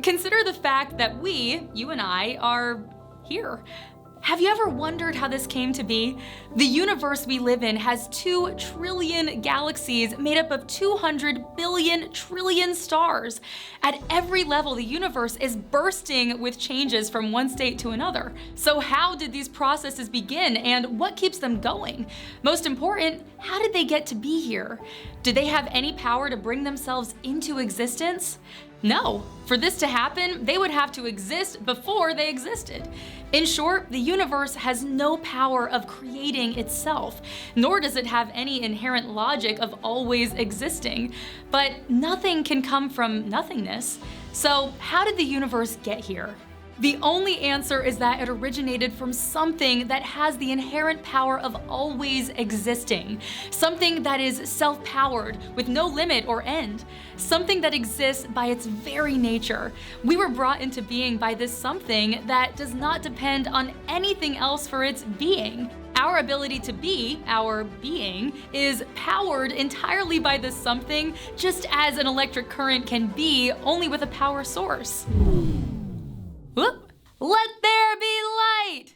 Consider the fact that you and I, are here. Have you ever wondered how this came to be? The universe we live in has 2 trillion galaxies made up of 200 billion trillion stars. At every level, the universe is bursting with changes from one state to another. So how did these processes begin, and what keeps them going? Most important, how did they get to be here? Did they have any power to bring themselves into existence? No. For this to happen, they would have to exist before they existed. In short, the universe has no power of creating itself, nor does it have any inherent logic of always existing. But nothing can come from nothingness. So how did the universe get here? The only answer is that it originated from something that has the inherent power of always existing. Something that is self-powered, with no limit or end. Something that exists by its very nature. We were brought into being by this something that does not depend on anything else for its being. Our ability to be, our being, is powered entirely by this something, just as an electric current can be, only with a power source. Whoop. Let there be light!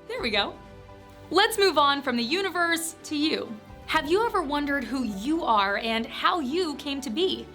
There we go. Let's move on from the universe to you. Have you ever wondered who you are and how you came to be?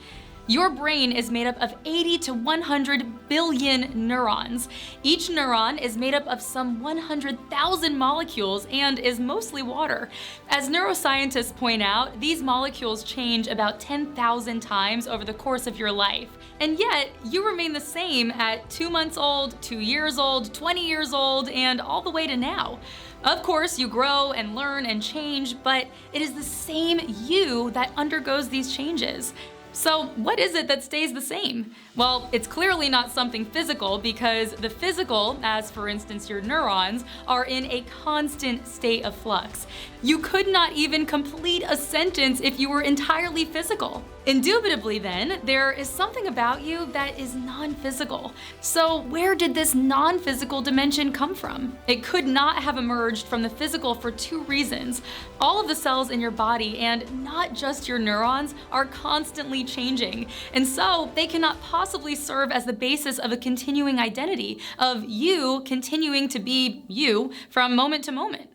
Your brain is made up of 80 to 100 billion neurons. Each neuron is made up of some 100,000 molecules and is mostly water. As neuroscientists point out, these molecules change about 10,000 times over the course of your life. And yet, you remain the same at 2 months old, 2 years old, 20 years old, and all the way to now. Of course, you grow and learn and change, but it is the same you that undergoes these changes. So what is it that stays the same? Well, it's clearly not something physical, because the physical, as for instance your neurons, are in a constant state of flux. You could not even complete a sentence if you were entirely physical. Indubitably then, there is something about you that is non-physical. So where did this non-physical dimension come from? It could not have emerged from the physical for 2 reasons. All of the cells in your body, and not just your neurons, are constantly changing. And so they cannot possibly serve as the basis of a continuing identity, of you continuing to be you from moment to moment.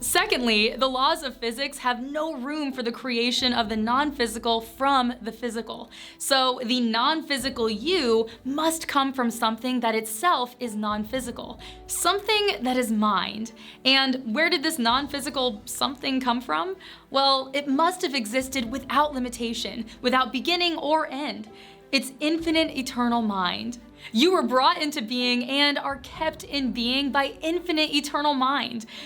Secondly, the laws of physics have no room for the creation of the non-physical from the physical. So the non-physical you must come from something that itself is non-physical, something that is mind. And where did this non-physical something come from? Well, it must have existed without limitation, without beginning or end. It's infinite eternal mind. You were brought into being and are kept in being by infinite eternal mind.